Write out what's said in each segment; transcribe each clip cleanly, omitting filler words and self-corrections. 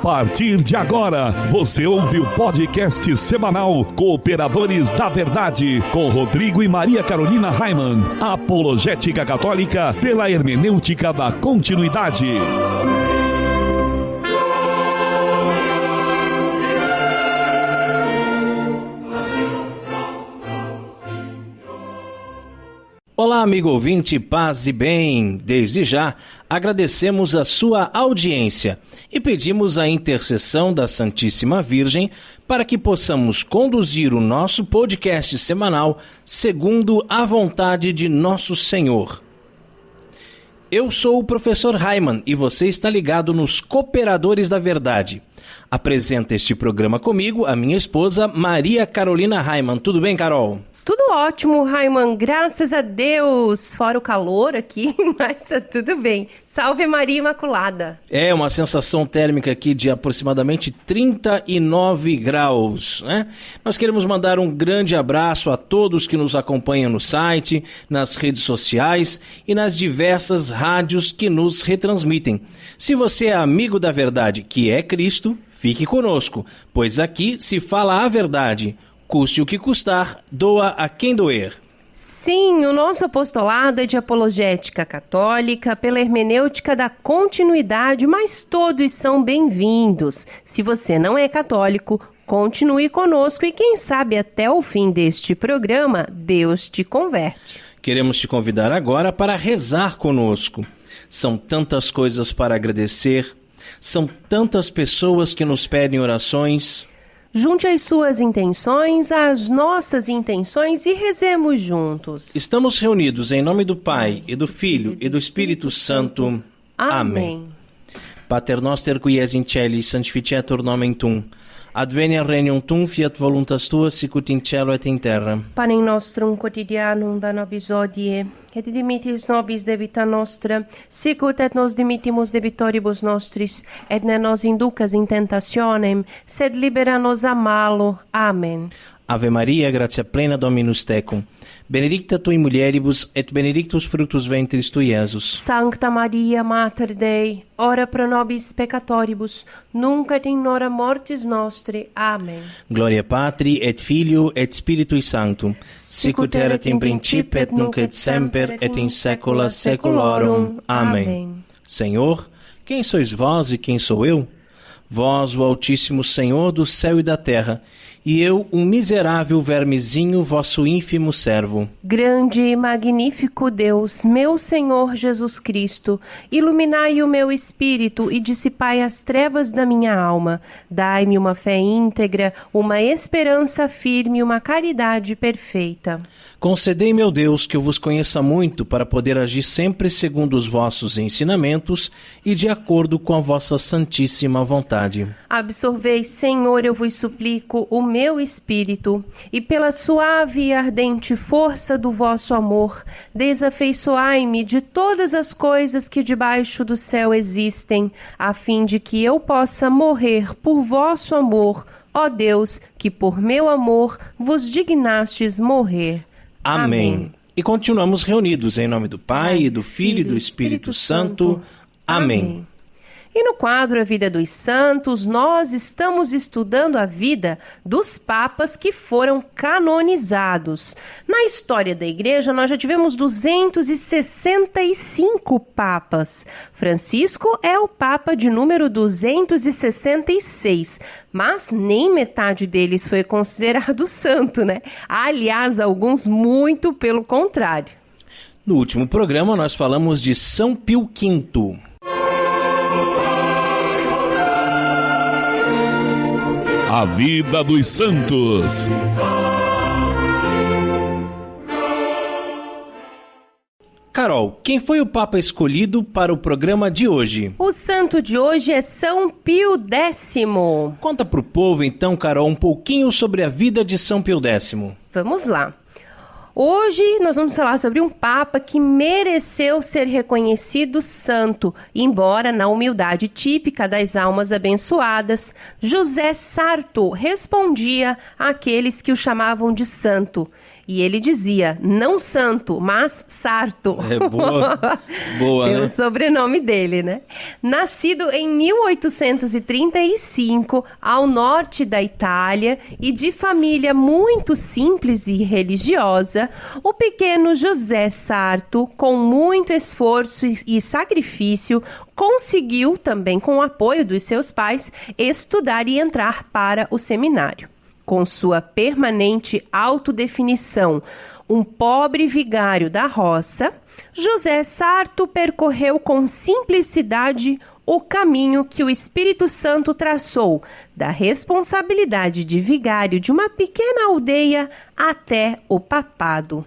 partir de agora, você ouve o podcast semanal Cooperadores da Verdade, com Rodrigo e Maria Carolina Raimann, apologética católica pela hermenêutica da continuidade. Olá, amigo ouvinte, paz e bem. Desde já, agradecemos a sua audiência e pedimos a intercessão da Santíssima Virgem para que possamos conduzir o nosso podcast semanal segundo a vontade de nosso Senhor. Eu sou o professor Raimann e você está ligado nos Cooperadores da Verdade. Apresenta este programa comigo a minha esposa Maria Carolina Raimann. Tudo bem, Carol? Tudo ótimo, Raimann, graças a Deus. Fora o calor aqui, mas tá tudo bem. Salve Maria Imaculada. É uma sensação térmica aqui de aproximadamente 39 graus, né? Nós queremos mandar um grande abraço a todos que nos acompanham no site, nas redes sociais e nas diversas rádios que nos retransmitem. Se você é amigo da verdade, que é Cristo, fique conosco, pois aqui se fala a verdade. Custe o que custar, doa a quem doer. Sim, o nosso apostolado é de apologética católica pela hermenêutica da continuidade, mas todos são bem-vindos. Se você não é católico, continue conosco e quem sabe até o fim deste programa, Deus te converte. Queremos te convidar agora para rezar conosco. São tantas coisas para agradecer, são tantas pessoas que nos pedem orações. Junte as suas intenções às nossas intenções e rezemos juntos. Estamos reunidos em nome do Pai, e do Filho, e do Espírito Santo. Amém. Pater noster qui es in celis, sanctificetur nomen tuum. Adveniat regnum tuum, fiat voluntas tua, sicut in cielo et in terra. Panem nostrum quotidianum da nobis hodie, et dimittis nobis debita nostra, sicut et nos dimittimus debitoribus nostris, et ne nos inducas in tentationem, sed libera nos a malo. Amen. Ave Maria, gratia plena Dominus tecum. Benedicta tui mulieribus, et benedictus fructus ventris tui, Iesus. Sancta Maria, Mater Dei, ora pro nobis peccatoribus, nunc et in hora mortis nostri. Amen. Gloria Patri, et Filio, et Spiritui Sanctum, sicut erat in principio, et nunc et semper, et in saecula saeculorum. Amém. Senhor, quem sois vós e quem sou eu? Vós, o Altíssimo Senhor do céu e da terra, e eu, um miserável vermezinho, vosso ínfimo servo. Grande e magnífico Deus, meu Senhor Jesus Cristo, iluminai o meu espírito e dissipai as trevas da minha alma. Dai-me uma fé íntegra, uma esperança firme e uma caridade perfeita. Concedei, meu Deus, que eu vos conheça muito, para poder agir sempre segundo os vossos ensinamentos e de acordo com a vossa santíssima vontade. Absorvei, Senhor, eu vos suplico, o meu espírito, e pela suave e ardente força do vosso amor, desafeiçoai-me de todas as coisas que debaixo do céu existem, a fim de que eu possa morrer por vosso amor, ó Deus, que por meu amor vos dignastes morrer. Amém. E continuamos reunidos em nome do Pai, e do Filho e do Espírito Santo. Amém. E no quadro A Vida dos Santos, nós estamos estudando a vida dos papas que foram canonizados. Na história da Igreja, nós já tivemos 265 papas. Francisco é o papa de número 266, mas nem metade deles foi considerado santo, né? Aliás, alguns muito pelo contrário. No último programa, nós falamos de São Pio V. A Vida dos Santos. Carol, quem foi o Papa escolhido para o programa de hoje? O santo de hoje é São Pio X. Conta pro povo então, Carol, um pouquinho sobre a vida de São Pio X. Vamos lá. Hoje nós vamos falar sobre um Papa que mereceu ser reconhecido santo, embora na humildade típica das almas abençoadas, José Sarto respondia àqueles que o chamavam de santo. E ele dizia, não santo, mas sarto. Boa, boa, Pelo né? sobrenome dele, né? Nascido em 1835, ao norte da Itália, e de família muito simples e religiosa, o pequeno José Sarto, com muito esforço e sacrifício, conseguiu, também com o apoio dos seus pais, estudar e entrar para o seminário. Com sua permanente autodefinição, um pobre vigário da roça, José Sarto percorreu com simplicidade o caminho que o Espírito Santo traçou, da responsabilidade de vigário de uma pequena aldeia até o papado.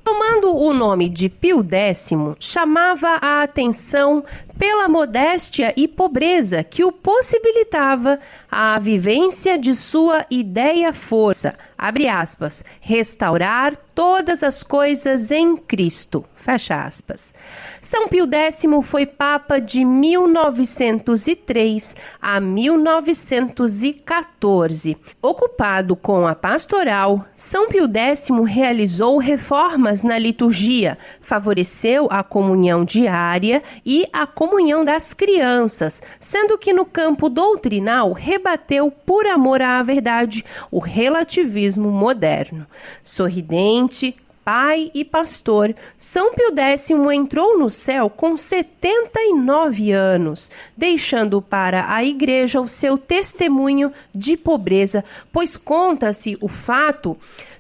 Tomando o nome de Pio X, chamava a atenção pela modéstia e pobreza que o possibilitava a vivência de sua ideia-força, abre aspas, restaurar todas as coisas em Cristo, fecha aspas. São Pio X foi Papa de 1903 a 1914. Ocupado com a pastoral, São Pio X realizou reformas na liturgia, favoreceu a comunhão diária e a comunhão das crianças, sendo que no campo doutrinal rebateu, por amor à verdade, o relativismo moderno. Sorridente, pai e pastor, São Pio X entrou no céu com 79 anos, deixando para a Igreja o seu testemunho de pobreza, pois conta-se o fato,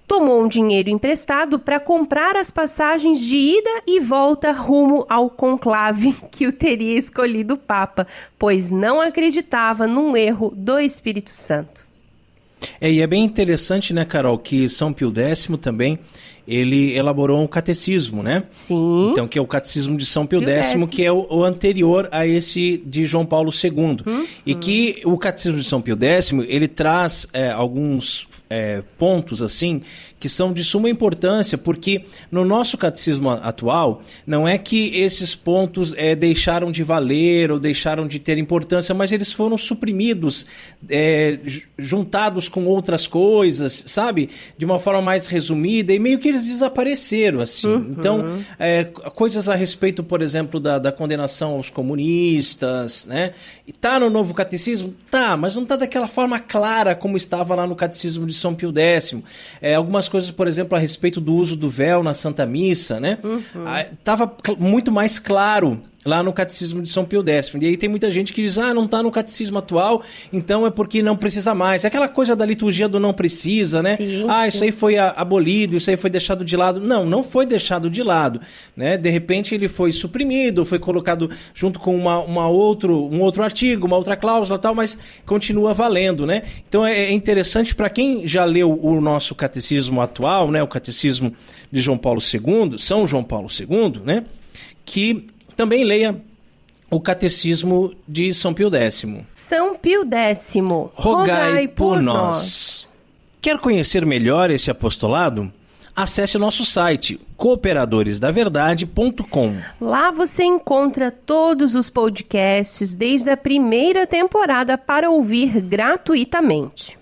tomou um dinheiro emprestado para comprar as passagens de ida e volta rumo ao conclave que o teria escolhido Papa, pois não acreditava num erro do Espírito Santo. E é bem interessante, né, Carol, que São Pio X também, ele elaborou um catecismo, né? Sim. Então, que é o catecismo de São Pio X, que é o anterior a esse de João Paulo II. E que o catecismo de São Pio X, ele traz alguns pontos, assim, que são de suma importância, porque no nosso catecismo atual, não é que esses pontos deixaram de valer ou deixaram de ter importância, mas eles foram suprimidos, juntados com outras coisas, sabe? De uma forma mais resumida, e meio que eles desapareceram, assim. Então, coisas a respeito, por exemplo, da condenação aos comunistas, né? E tá no novo catecismo? Tá, mas não tá daquela forma clara como estava lá no catecismo de São Pio X. Algumas coisas, por exemplo, a respeito do uso do véu na Santa Missa, né? Tava muito mais claro lá no Catecismo de São Pio X. E aí tem muita gente que diz, não está no Catecismo atual, então é porque não precisa mais. É aquela coisa da liturgia do não precisa, né? Sim, isso aí foi abolido, isso aí foi deixado de lado. Não, não foi deixado de lado, né? De repente ele foi suprimido, foi colocado junto com um outro artigo, uma outra cláusula e tal, mas continua valendo, né? Então é interessante para quem já leu o nosso Catecismo atual, né? O Catecismo de João Paulo II, São João Paulo II, né? Que também leia o Catecismo de São Pio X. São Pio X, rogai por nós. Quer conhecer melhor esse apostolado? Acesse o nosso site, cooperadoresdaverdade.com. Lá você encontra todos os podcasts desde a primeira temporada para ouvir gratuitamente.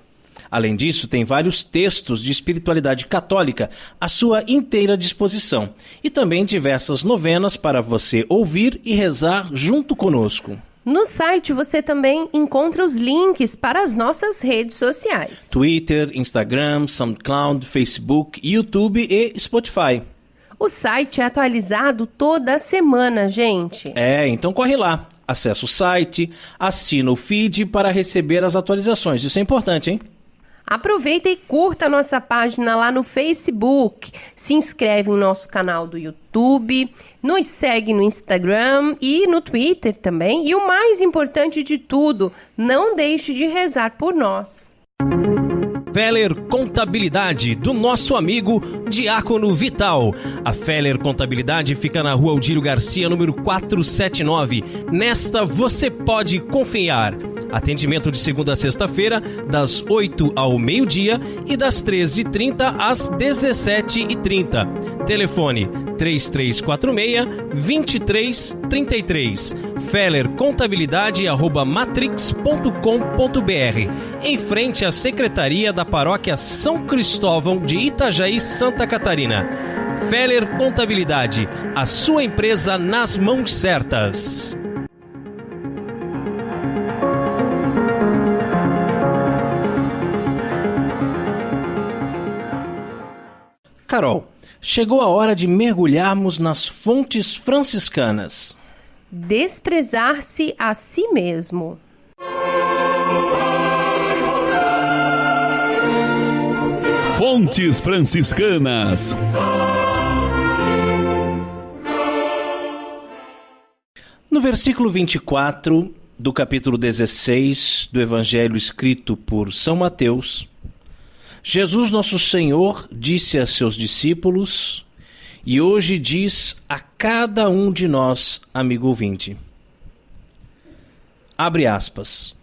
Além disso, tem vários textos de espiritualidade católica à sua inteira disposição e também diversas novenas para você ouvir e rezar junto conosco. No site você também encontra os links para as nossas redes sociais: Twitter, Instagram, SoundCloud, Facebook, YouTube e Spotify. O site é atualizado toda semana, gente. Então corre lá. Acesse o site, assina o feed para receber as atualizações. Isso é importante, hein? Aproveita e curta a nossa página lá no Facebook, se inscreve no nosso canal do YouTube, nos segue no Instagram e no Twitter também. E o mais importante de tudo, não deixe de rezar por nós. Feller Contabilidade, do nosso amigo Diácono Vital. A Feller Contabilidade fica na Rua Aldílio Garcia, número 479. Nesta você pode confiar. Atendimento de segunda a sexta-feira, das 8 ao meio-dia e das 13h30 às 17h30. Telefone 3346-2333. fellercontabilidade@matrix.com.br, em frente à Secretaria da Paróquia São Cristóvão de Itajaí, Santa Catarina. Feller Contabilidade, a sua empresa nas mãos certas. Carol, chegou a hora de mergulharmos nas fontes franciscanas. Desprezar-se a si mesmo. Fontes franciscanas. No versículo 24 do capítulo 16 do Evangelho escrito por São Mateus, Jesus nosso Senhor disse a seus discípulos, e hoje diz a cada um de nós, amigo ouvinte. Abre aspas.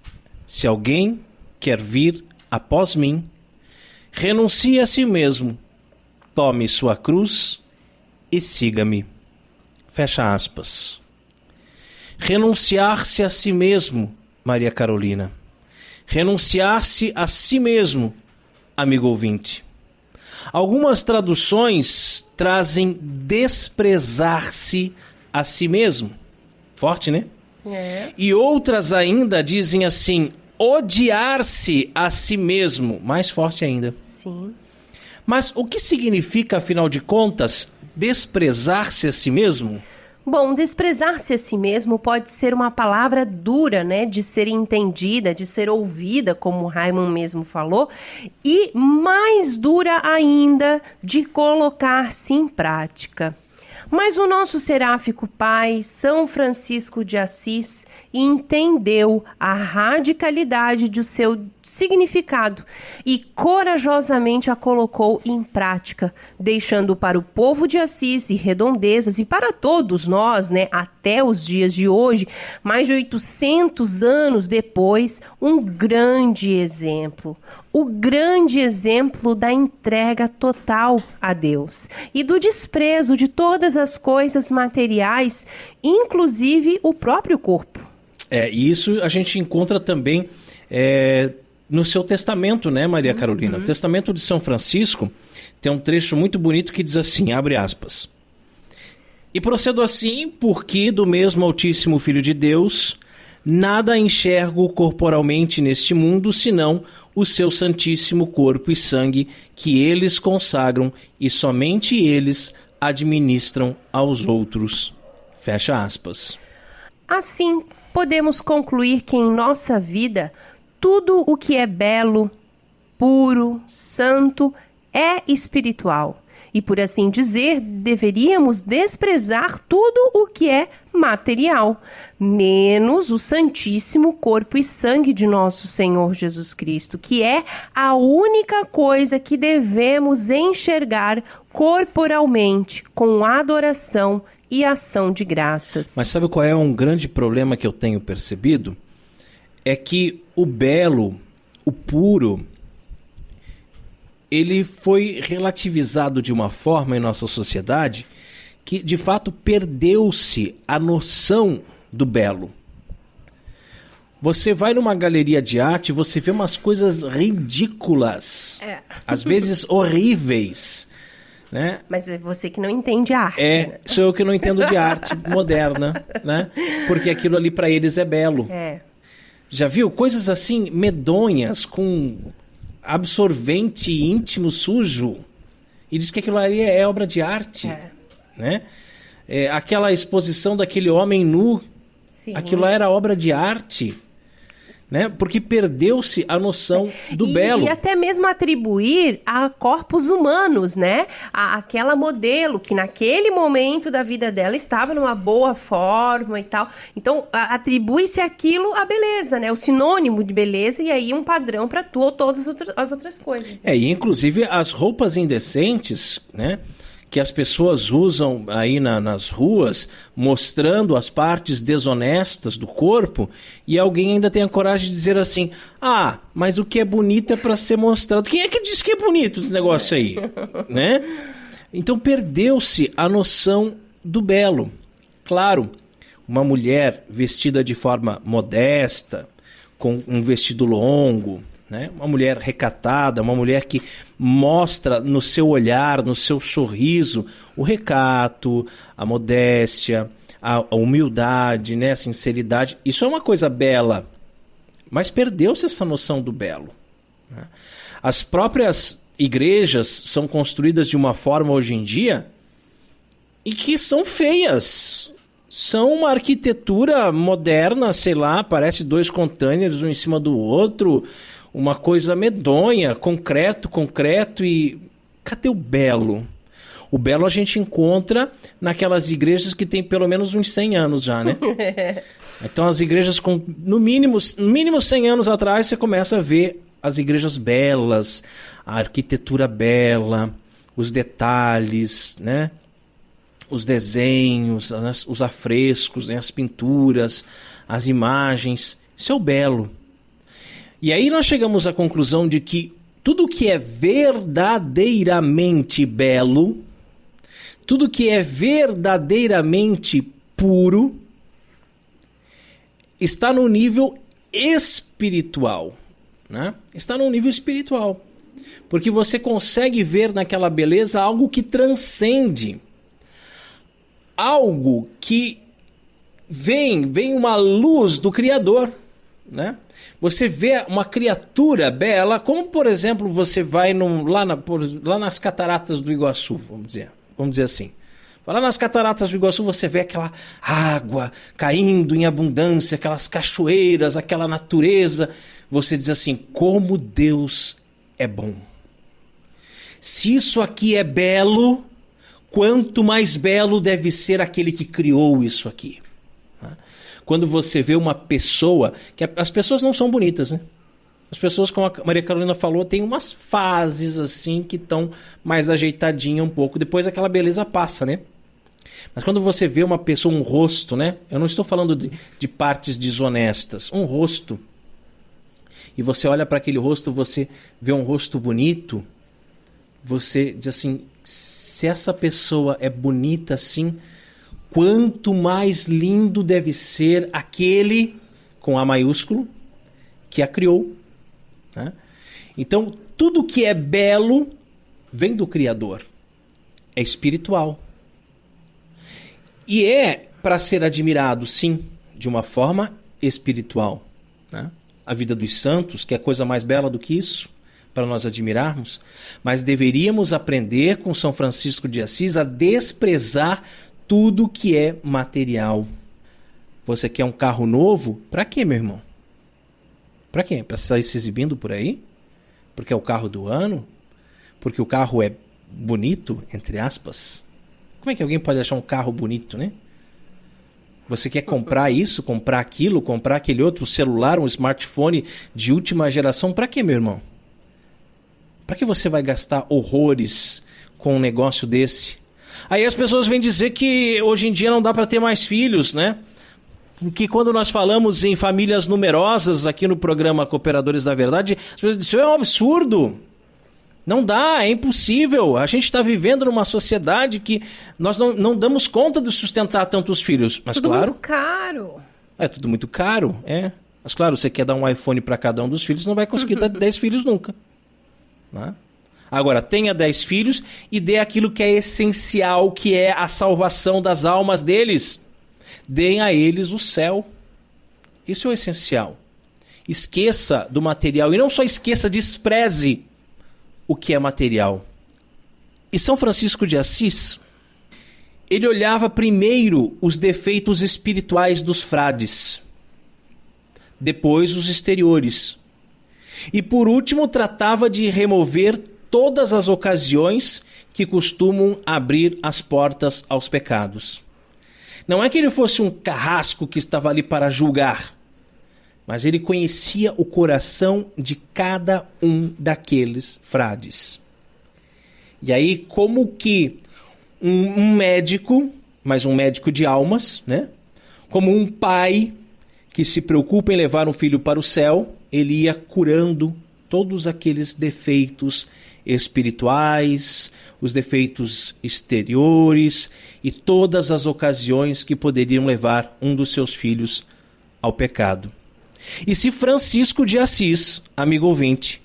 Se alguém quer vir após mim, renuncie a si mesmo, tome sua cruz e siga-me. Fecha aspas. Renunciar-se a si mesmo, Maria Carolina. Renunciar-se a si mesmo, amigo ouvinte. Algumas traduções trazem desprezar-se a si mesmo. Forte, né? É. E outras ainda dizem assim, odiar-se a si mesmo. Mais forte ainda. Sim. Mas o que significa, afinal de contas, desprezar-se a si mesmo? Bom, desprezar-se a si mesmo pode ser uma palavra dura, né, de ser entendida, de ser ouvida, como o Raimon mesmo falou, e mais dura ainda de colocar-se em prática. Mas o nosso seráfico pai, São Francisco de Assis, entendeu a radicalidade do seu significado e corajosamente a colocou em prática, deixando para o povo de Assis e redondezas e para todos nós, né, até os dias de hoje, mais de 800 anos depois, um grande exemplo. O grande exemplo da entrega total a Deus e do desprezo de todas as coisas materiais, inclusive o próprio corpo. Isso a gente encontra também no seu testamento, né, Maria Carolina? O testamento de São Francisco tem um trecho muito bonito que diz assim, abre aspas. E procedo assim porque do mesmo Altíssimo Filho de Deus nada enxergo corporalmente neste mundo, senão o seu santíssimo corpo e sangue que eles consagram e somente eles administram aos outros. Fecha aspas. Assim, podemos concluir que em nossa vida, tudo o que é belo, puro, santo, é espiritual. E por assim dizer, deveríamos desprezar tudo o que é material, menos o santíssimo corpo e sangue de nosso Senhor Jesus Cristo, que é a única coisa que devemos enxergar corporalmente, com adoração e ação de graças. Mas sabe qual é um grande problema que eu tenho percebido? É que o belo, o puro, ele foi relativizado de uma forma em nossa sociedade que, de fato, perdeu-se a noção do belo. Você vai numa galeria de arte, você vê umas coisas ridículas, às vezes horríveis, né? Mas é você que não entende arte. Né? Sou eu que não entendo de arte moderna, né? Porque aquilo ali para eles é belo. Já viu? Coisas assim medonhas, com absorvente íntimo sujo, e diz que aquilo ali é obra de arte, né? Aquela exposição daquele homem nu, sim, aquilo lá era obra de arte, né? Porque perdeu-se a noção do belo. E até mesmo atribuir a corpos humanos, né? Aquela modelo que naquele momento da vida dela estava numa boa forma e tal. Então, atribui-se aquilo à beleza, né? O sinônimo de beleza e aí um padrão para todas as outras coisas. E inclusive as roupas indecentes, né? que as pessoas usam aí nas ruas, mostrando as partes desonestas do corpo, e alguém ainda tem a coragem de dizer assim, mas o que é bonito é para ser mostrado. Quem é que diz que é bonito esse negócio aí? Né? Então perdeu-se a noção do belo. Claro, uma mulher vestida de forma modesta, com um vestido longo, né? Uma mulher recatada, uma mulher que mostra no seu olhar, no seu sorriso, o recato, a modéstia, a humildade, né? A sinceridade. Isso é uma coisa bela, mas perdeu-se essa noção do belo, né? As próprias igrejas são construídas de uma forma hoje em dia e que são feias. São uma arquitetura moderna, sei lá, parece 2 containers um em cima do outro, uma coisa medonha, concreto e... Cadê o belo? O belo a gente encontra naquelas igrejas que tem pelo menos uns 100 anos já, né? Então as igrejas com no mínimo 100 anos atrás você começa a ver as igrejas belas, a arquitetura bela, os detalhes, né? Os desenhos, os afrescos, né? As pinturas, as imagens. Isso é o belo. E aí nós chegamos à conclusão de que tudo que é verdadeiramente belo, tudo que é verdadeiramente puro, está no nível espiritual, né? Está no nível espiritual. Porque você consegue ver naquela beleza algo que transcende. Algo que vem uma luz do Criador, né? Você vê uma criatura bela, como por exemplo você vai lá nas cataratas do Iguaçu, vamos dizer assim. Lá nas cataratas do Iguaçu você vê aquela água caindo em abundância, aquelas cachoeiras, aquela natureza. Você diz assim, como Deus é bom. Se isso aqui é belo, quanto mais belo deve ser aquele que criou isso aqui. Quando você vê uma pessoa... que as pessoas não são bonitas, né? As pessoas, como a Maria Carolina falou, tem umas fases assim que estão mais ajeitadinhas um pouco. Depois aquela beleza passa, né? Mas quando você vê uma pessoa, um rosto, né? Eu não estou falando de partes desonestas. Um rosto. E você olha para aquele rosto, você vê um rosto bonito. Você diz assim, se essa pessoa é bonita assim, quanto mais lindo deve ser aquele, com A maiúsculo, que a criou, né? Então, tudo que é belo vem do Criador. É espiritual. E é para ser admirado, sim, de uma forma espiritual, né? A vida dos santos, que é coisa mais bela do que isso, para nós admirarmos, mas deveríamos aprender com São Francisco de Assis a desprezar tudo que é material. Você quer um carro novo? Para quê, meu irmão? Para quê? Para sair se exibindo por aí? Porque é o carro do ano? Porque o carro é bonito, entre aspas? Como é que alguém pode achar um carro bonito, né? Você quer comprar isso, comprar aquilo, comprar aquele outro celular, um smartphone de última geração? Para quê, meu irmão? Para que você vai gastar horrores com um negócio desse? Aí as pessoas vêm dizer que hoje em dia não dá para ter mais filhos, né? Porque quando nós falamos em famílias numerosas aqui no programa Cooperadores da Verdade, as pessoas dizem, isso é um absurdo. Não dá, é impossível. A gente está vivendo numa sociedade que nós não damos conta de sustentar tantos filhos. Mas tudo claro, muito caro. É tudo muito caro, é. Mas claro, você quer dar um iPhone para cada um dos filhos, não vai conseguir dar 10 filhos nunca. Né? Agora, tenha 10 filhos e dê aquilo que é essencial, que é a salvação das almas deles. Deem a eles o céu. Isso é o essencial. Esqueça do material. E não só esqueça, despreze o que é material. E São Francisco de Assis, ele olhava primeiro os defeitos espirituais dos frades, depois os exteriores. E por último tratava de remover todas as ocasiões que costumam abrir as portas aos pecados. Não é que ele fosse um carrasco que estava ali para julgar, mas ele conhecia o coração de cada um daqueles frades. E aí, como que um médico, mas um médico de almas, né? Como um pai que se preocupa em levar um filho para o céu, ele ia curando todos aqueles defeitos espirituais, os defeitos exteriores e todas as ocasiões que poderiam levar um dos seus filhos ao pecado. E se Francisco de Assis, amigo ouvinte,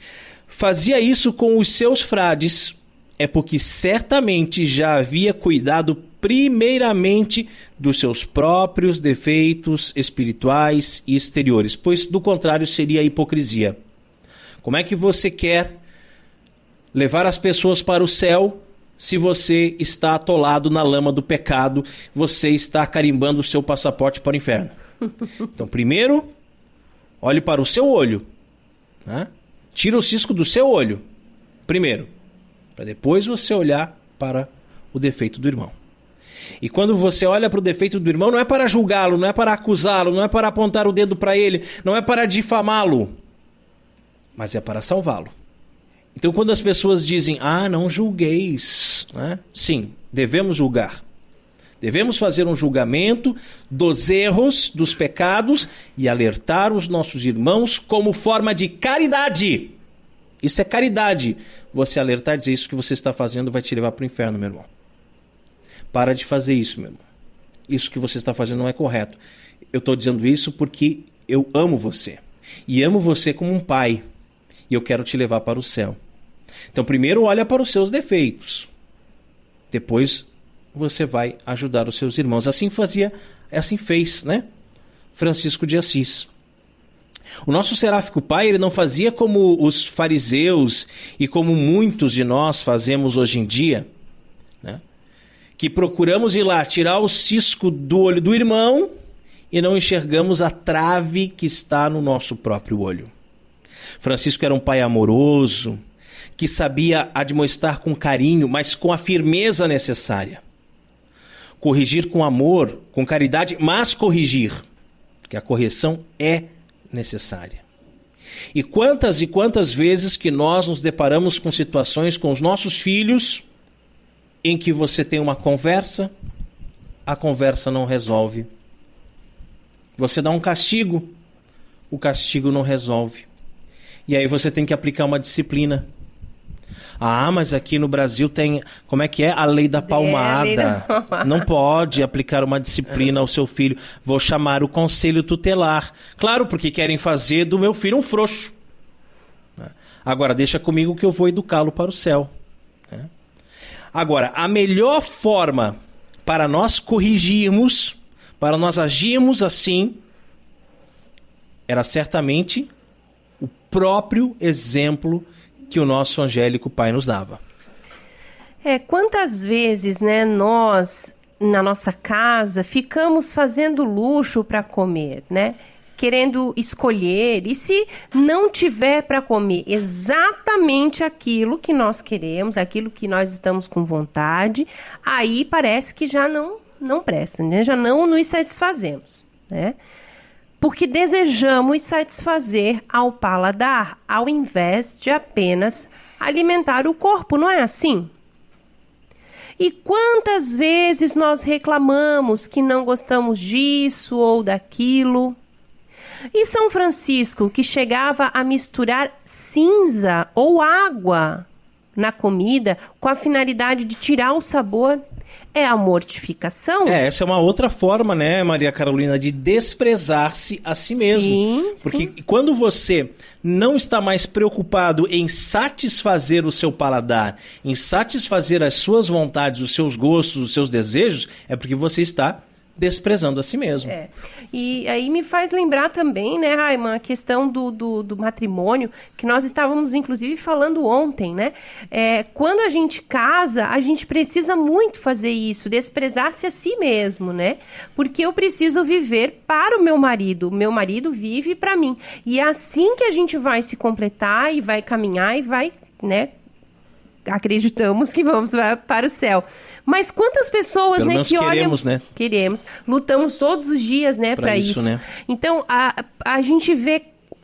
fazia isso com os seus frades, é porque certamente já havia cuidado primeiramente dos seus próprios defeitos espirituais e exteriores, pois do contrário seria hipocrisia. Como é que você quer levar as pessoas para o céu se você está atolado na lama do pecado, você está carimbando o seu passaporte para o inferno? Então, primeiro, olhe para o seu olho, né? Tira o cisco do seu olho, primeiro, para depois você olhar para o defeito do irmão. E quando você olha para o defeito do irmão, não é para julgá-lo, não é para acusá-lo, não é para apontar o dedo para ele, não é para difamá-lo, mas é para salvá-lo. Então, quando as pessoas dizem, não julgueis, né? Sim, devemos julgar. Devemos fazer um julgamento dos erros, dos pecados e alertar os nossos irmãos como forma de caridade. Isso é caridade. Você alertar e dizer, isso que você está fazendo vai te levar para o inferno, meu irmão. Para de fazer isso, meu irmão. Isso que você está fazendo não é correto. Eu estou dizendo isso porque eu amo você. E amo você como um pai. E eu quero te levar para o céu. Então, primeiro olha para os seus defeitos. Depois você vai ajudar os seus irmãos. Assim fez, né? Francisco de Assis. O nosso seráfico pai, ele não fazia como os fariseus e como muitos de nós fazemos hoje em dia, né? Que procuramos ir lá tirar o cisco do olho do irmão e não enxergamos a trave que está no nosso próprio olho. Francisco era um pai amoroso, que sabia admoestar com carinho, mas com a firmeza necessária. Corrigir com amor, com caridade, mas corrigir, porque a correção é necessária. E quantas vezes que nós nos deparamos com situações com os nossos filhos em que você tem uma conversa, a conversa não resolve. Você dá um castigo, o castigo não resolve. E aí você tem que aplicar uma disciplina. Mas aqui no Brasil tem, como é que é? A lei da palmada. Não pode aplicar uma disciplina ao seu filho. Vou chamar o conselho tutelar. Claro, porque querem fazer do meu filho um frouxo. Agora, deixa comigo que eu vou educá-lo para o céu. Agora, a melhor forma para nós corrigirmos, para nós agirmos assim, era certamente o próprio exemplo que o nosso angélico pai nos dava. Quantas vezes, né, nós, na nossa casa, ficamos fazendo luxo para comer, né? Querendo escolher, e se não tiver para comer exatamente aquilo que nós queremos, aquilo que nós estamos com vontade, aí parece que já não presta, né? Já não nos satisfazemos, né? Porque desejamos satisfazer ao paladar, ao invés de apenas alimentar o corpo, não é assim? E quantas vezes nós reclamamos que não gostamos disso ou daquilo? E São Francisco, que chegava a misturar cinza ou água na comida com a finalidade de tirar o sabor, é a mortificação? Essa é uma outra forma, né, Maria Carolina, de desprezar-se a si mesmo. Sim, porque quando você não está mais preocupado em satisfazer o seu paladar, em satisfazer as suas vontades, os seus gostos, os seus desejos, é porque você está desprezando a si mesmo. E aí me faz lembrar também, né, Raiman, a questão do matrimônio, que nós estávamos inclusive falando ontem, né? Quando a gente casa, a gente precisa muito fazer isso, desprezar-se a si mesmo, né? Porque eu preciso viver para o meu marido vive para mim. E é assim que a gente vai se completar e vai caminhar e vai, né? Acreditamos que vamos para o céu. Mas quantas pessoas, pelo né, menos que queremos, olham... né? Queremos. Lutamos todos os dias, né, para isso. Né? Então, a gente vê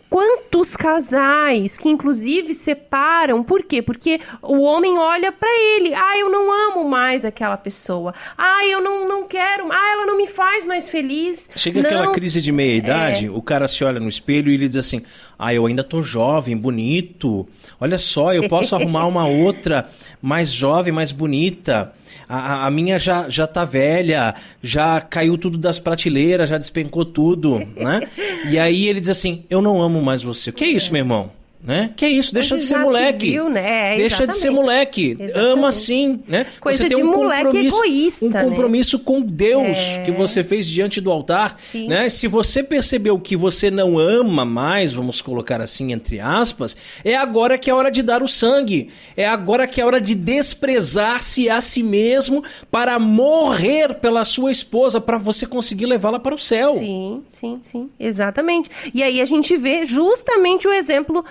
Quantos casais que inclusive separam, por quê? Porque o homem olha para ele, eu não amo mais aquela pessoa, eu não quero, ela não me faz mais feliz. Chega aquela crise de meia-idade, o cara se olha no espelho e ele diz assim, eu ainda tô jovem, bonito, olha só, eu posso arrumar uma outra mais jovem, mais bonita. A minha já tá velha, já caiu tudo das prateleiras, já despencou tudo, né? E aí ele diz assim, eu não amo mais você. O que é isso, meu irmão? Né? Que é isso? Deixa de ser moleque. Viu, né? Deixa de ser moleque. Exatamente. Ama sim, né? Coisa você tem de moleque egoísta, um compromisso com Deus que você fez diante do altar, sim. Né? Se você percebeu que você não ama mais, vamos colocar assim entre aspas, é agora que é hora de dar o sangue. É agora que é hora de desprezar-se a si mesmo para morrer pela sua esposa, para você conseguir levá-la para o céu. Sim, exatamente. E aí a gente vê justamente o exemplo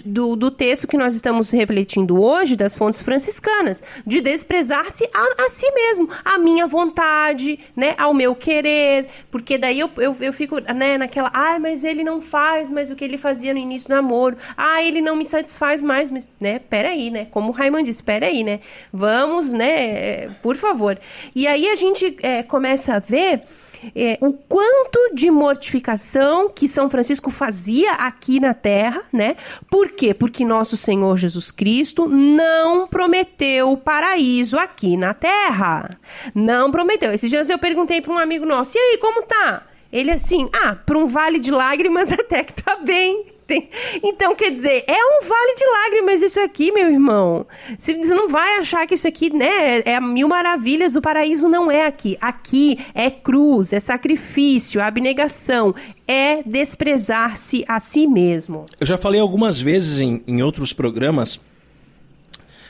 do texto que nós estamos refletindo hoje, das fontes franciscanas, de desprezar-se a si mesmo, a minha vontade, né, ao meu querer, porque daí eu fico, né, naquela, mas ele não faz mais o que ele fazia no início do namoro, ele não me satisfaz mais, mas, né, peraí, né, como o Raiman disse, peraí, né, vamos, né, por favor. E aí a gente começa a ver o quanto de mortificação que São Francisco fazia aqui na Terra, né? Por quê? Porque nosso Senhor Jesus Cristo não prometeu o paraíso aqui na Terra. Não prometeu. Esses dias eu perguntei para um amigo nosso, e aí, como tá? Ele assim, para um vale de lágrimas até que tá bem. Então, quer dizer, é um vale de lágrimas isso aqui, meu irmão. Você não vai achar que isso aqui, né, é mil maravilhas, o paraíso não é aqui. Aqui é cruz, é sacrifício, abnegação, é desprezar-se a si mesmo. Eu já falei algumas vezes em outros programas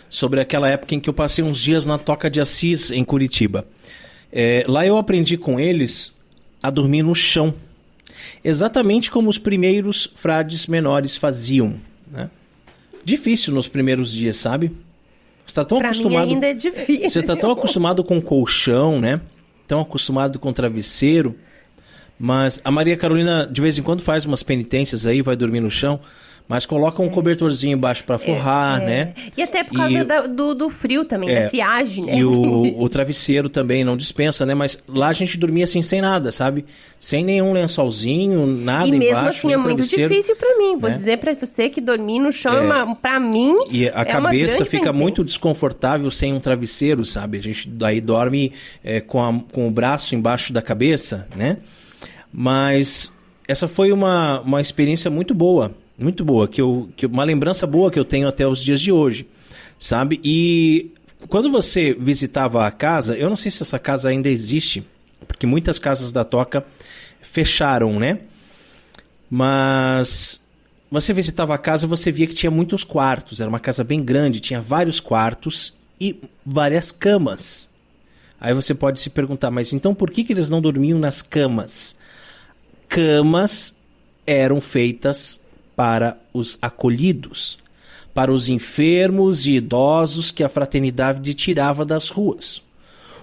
sobre aquela época em que eu passei uns dias na Toca de Assis, em Curitiba. Lá eu aprendi com eles a dormir no chão. Exatamente como os primeiros frades menores faziam, né? Difícil nos primeiros dias, sabe? Você está tão acostumado. Mim ainda é difícil. Você está tão acostumado com colchão, né? Tão acostumado com travesseiro. Mas a Maria Carolina de vez em quando faz umas penitências aí, vai dormir no chão, mas coloca um cobertorzinho embaixo para forrar, né? E até por causa do frio também, da friagem, né? E o travesseiro também não dispensa, né? Mas lá a gente dormia assim, sem nada, sabe? Sem nenhum lençolzinho, nada embaixo, e mesmo assim é muito difícil para mim. Vou dizer para você que dormir no chão, para mim, e a cabeça fica muito desconfortável sem um travesseiro, sabe? A gente daí dorme com o braço embaixo da cabeça, né? Mas essa foi uma experiência muito boa, uma lembrança boa que eu tenho até os dias de hoje, sabe? E quando você visitava a casa, eu não sei se essa casa ainda existe, porque muitas casas da Toca fecharam, né? Mas você visitava a casa, você via que tinha muitos quartos, era uma casa bem grande, tinha vários quartos e várias camas. Aí você pode se perguntar, mas então por que eles não dormiam nas camas? Camas eram feitas para os acolhidos, para os enfermos e idosos que a fraternidade tirava das ruas.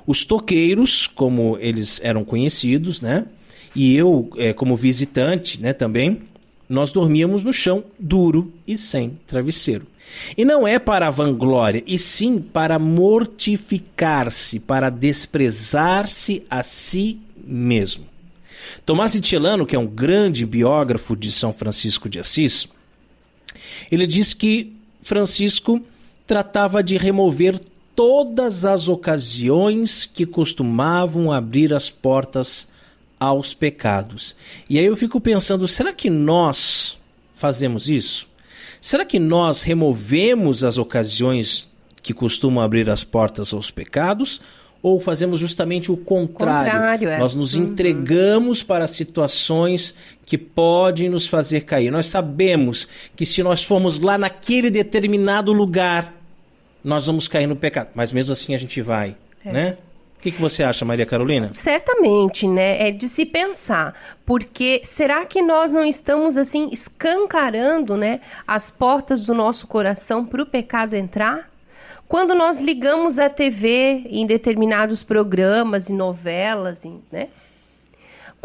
Os toqueiros, como eles eram conhecidos, né? E eu, como visitante, né, também, nós dormíamos no chão duro e sem travesseiro. E não é para a vanglória, e sim para mortificar-se, para desprezar-se a si mesmo. Tomás de Celano, que é um grande biógrafo de São Francisco de Assis, ele diz que Francisco tratava de remover todas as ocasiões que costumavam abrir as portas aos pecados. E aí eu fico pensando, será que nós fazemos isso? Será que nós removemos as ocasiões que costumam abrir as portas aos pecados? Ou fazemos justamente o contrário? Nós nos entregamos para situações que podem nos fazer cair. Nós sabemos que se nós formos lá naquele determinado lugar, nós vamos cair no pecado. Mas mesmo assim a gente vai, né? O que você acha, Maria Carolina? Certamente, né? É de se pensar. Porque será que nós não estamos, assim, escancarando, né, as portas do nosso coração para o pecado entrar? Quando nós ligamos a TV em determinados programas e novelas, né?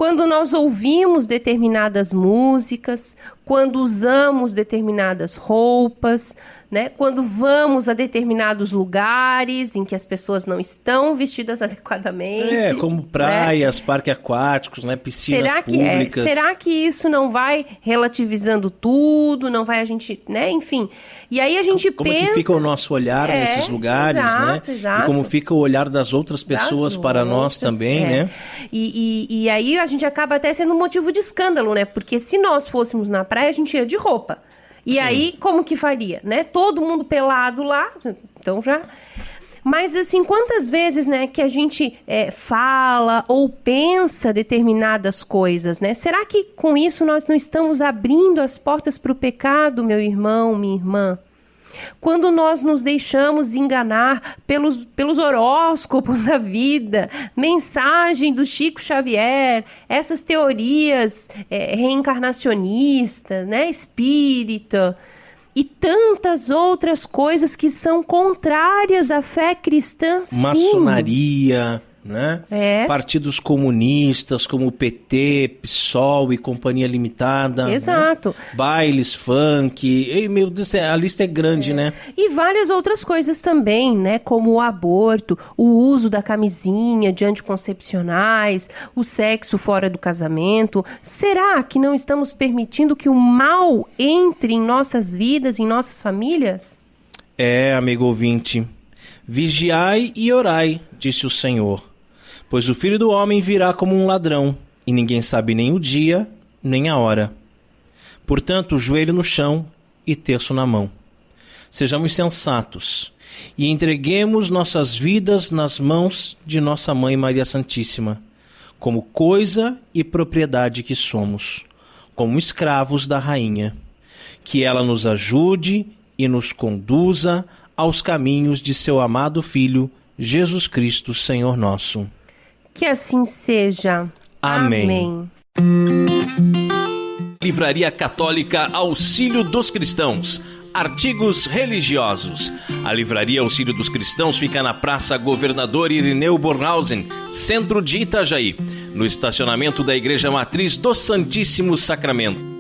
quando nós ouvimos determinadas músicas, quando usamos determinadas roupas, né? Quando vamos a determinados lugares em que as pessoas não estão vestidas adequadamente. Como praias, né? Parques aquáticos, né? Piscinas públicas. Será que isso não vai relativizando tudo, não vai a gente, né? Enfim, e aí a gente como pensa... Como que fica o nosso olhar nesses lugares, exato, né? Exato. E como fica o olhar das outras pessoas para nós também, né? E aí a gente acaba até sendo um motivo de escândalo, né? Porque se nós fôssemos na praia, a gente ia de roupa. E aí, como que faria, né? Todo mundo pelado lá, então já... Mas, assim, quantas vezes, né, que a gente fala ou pensa determinadas coisas, né? Será que com isso nós não estamos abrindo as portas para o pecado, meu irmão, minha irmã? Quando nós nos deixamos enganar pelos horóscopos da vida, mensagem do Chico Xavier, essas teorias reencarnacionistas, né, espírita, e tantas outras coisas que são contrárias à fé cristã, sim. Maçonaria, né? Partidos comunistas como o PT, PSOL e Companhia Limitada. Exato. Né? Bailes, funk. Ei, meu Deus, a lista é grande, né? E várias outras coisas também, né? Como o aborto, o uso da camisinha de anticoncepcionais, o sexo fora do casamento. Será que não estamos permitindo que o mal entre em nossas vidas, em nossas famílias? Amigo ouvinte. Vigiai e orai, disse o Senhor. Pois o Filho do Homem virá como um ladrão, e ninguém sabe nem o dia, nem a hora. Portanto, joelho no chão e terço na mão. Sejamos sensatos, e entreguemos nossas vidas nas mãos de nossa Mãe Maria Santíssima, como coisa e propriedade que somos, como escravos da Rainha. Que ela nos ajude e nos conduza aos caminhos de seu amado Filho, Jesus Cristo, Senhor nosso. Que assim seja. Amém. Livraria Católica Auxílio dos Cristãos. Artigos religiosos. A Livraria Auxílio dos Cristãos fica na Praça Governador Irineu Bornhausen, centro de Itajaí, no estacionamento da Igreja Matriz do Santíssimo Sacramento.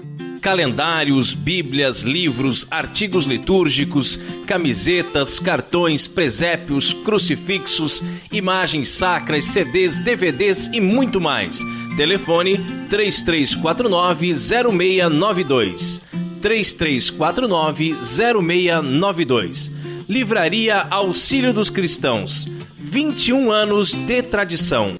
Calendários, bíblias, livros, artigos litúrgicos, camisetas, cartões, presépios, crucifixos, imagens sacras, CDs, DVDs e muito mais. Telefone 3349-0692. 3349-0692. Livraria Auxílio dos Cristãos. 21 anos de tradição.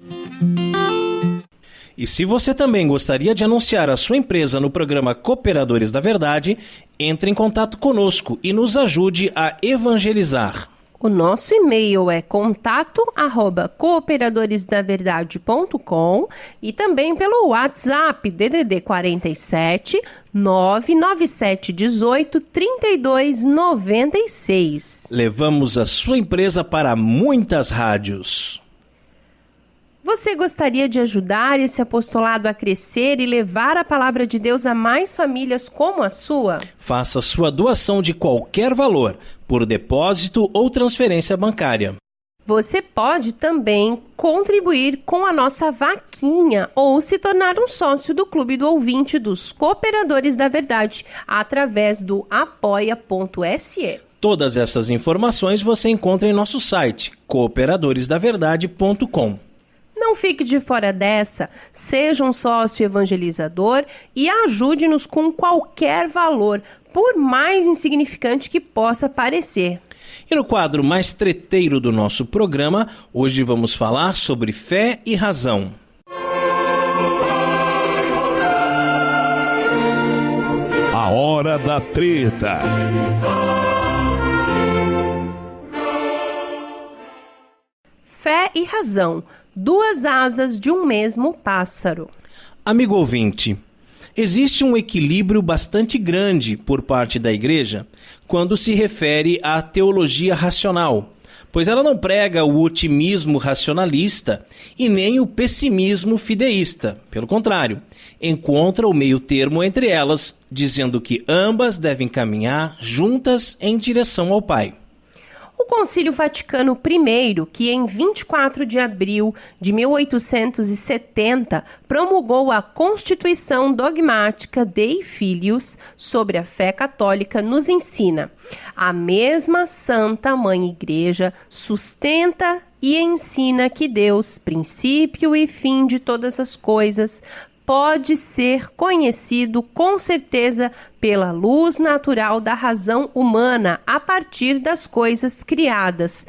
E se você também gostaria de anunciar a sua empresa no programa Cooperadores da Verdade, entre em contato conosco e nos ajude a evangelizar. O nosso e-mail é contato@cooperadoresdaverdade.com e também pelo WhatsApp DDD 47 997 18 32 96. Levamos a sua empresa para muitas rádios. Você gostaria de ajudar esse apostolado a crescer e levar a palavra de Deus a mais famílias como a sua? Faça sua doação de qualquer valor, por depósito ou transferência bancária. Você pode também contribuir com a nossa vaquinha ou se tornar um sócio do Clube do Ouvinte dos Cooperadores da Verdade, através do apoia.se. Todas essas informações você encontra em nosso site, cooperadoresdaverdade.com. Não fique de fora dessa, seja um sócio evangelizador e ajude-nos com qualquer valor, por mais insignificante que possa parecer. E no quadro mais treteiro do nosso programa, hoje vamos falar sobre fé e razão. A hora da treta. Fé e razão. Duas asas de um mesmo pássaro. Amigo ouvinte, existe um equilíbrio bastante grande por parte da Igreja quando se refere à teologia racional, pois ela não prega o otimismo racionalista e nem o pessimismo fideísta. Pelo contrário, encontra o meio termo entre elas, dizendo que ambas devem caminhar juntas em direção ao Pai. O Concílio Vaticano I, que em 24 de abril de 1870 promulgou a Constituição Dogmática Dei Filius sobre a fé católica, nos ensina: a mesma Santa Mãe Igreja sustenta e ensina que Deus, princípio e fim de todas as coisas, pode ser conhecido com certeza pela luz natural da razão humana a partir das coisas criadas,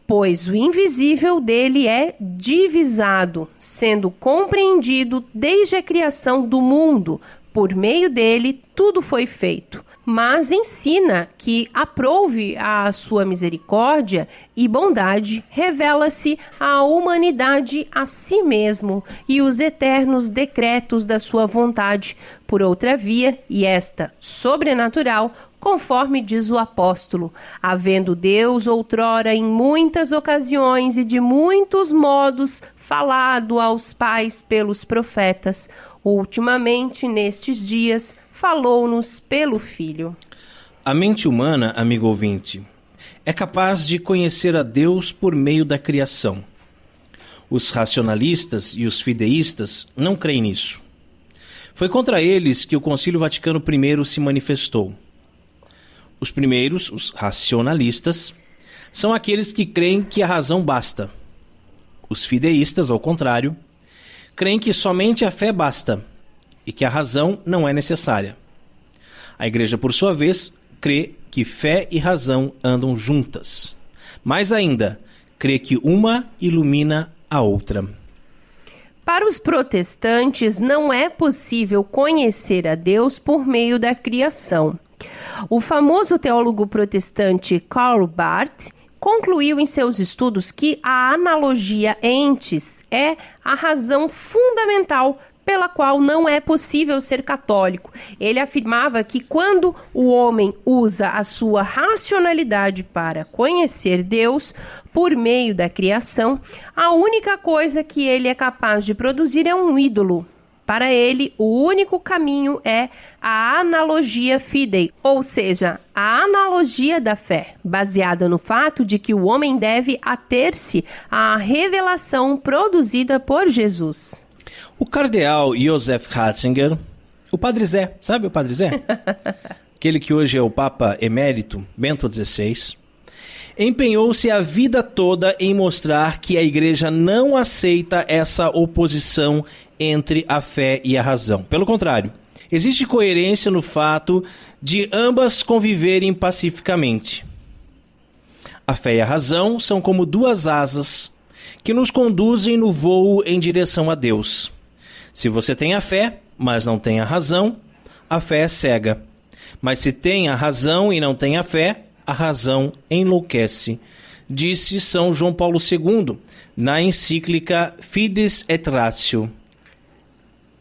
pois o invisível dele é divisado, sendo compreendido desde a criação do mundo. Por meio dele tudo foi feito. Mas ensina que aprouve a sua misericórdia e bondade, revela-se à humanidade a si mesmo e os eternos decretos da sua vontade por outra via, e esta sobrenatural, conforme diz o apóstolo: havendo Deus outrora em muitas ocasiões e de muitos modos falado aos pais pelos profetas, ultimamente nestes dias falou-nos pelo Filho. A mente humana, amigo ouvinte, é capaz de conhecer a Deus por meio da criação. Os racionalistas e os fideístas não creem nisso. Foi contra eles que o Concílio Vaticano I se manifestou. Os primeiros, os racionalistas, são aqueles que creem que a razão basta. Os fideístas, ao contrário, creem que somente a fé basta e que a razão não é necessária. A Igreja, por sua vez, crê que fé e razão andam juntas. Mais ainda, crê que uma ilumina a outra. Para os protestantes, não é possível conhecer a Deus por meio da criação. O famoso teólogo protestante Karl Barth concluiu em seus estudos que a analogia entes é a razão fundamental pela qual não é possível ser católico. Ele afirmava que quando o homem usa a sua racionalidade para conhecer Deus por meio da criação, a única coisa que ele é capaz de produzir é um ídolo. Para ele, o único caminho é a analogia fidei, ou seja, a analogia da fé, baseada no fato de que o homem deve ater-se à revelação produzida por Jesus. O cardeal Joseph Ratzinger, o Padre Zé, sabe o Padre Zé? Aquele que hoje é o Papa Emérito, Bento XVI, empenhou-se a vida toda em mostrar que a Igreja não aceita essa oposição entre a fé e a razão. Pelo contrário, existe coerência no fato de ambas conviverem pacificamente. A fé e a razão são como duas asas que nos conduzem no voo em direção a Deus. Se você tem a fé, mas não tem a razão, a fé é cega. Mas se tem a razão e não tem a razão enlouquece. Disse São João Paulo II na encíclica Fides et Ratio.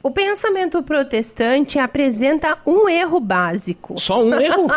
O pensamento protestante apresenta um erro básico. Só um erro?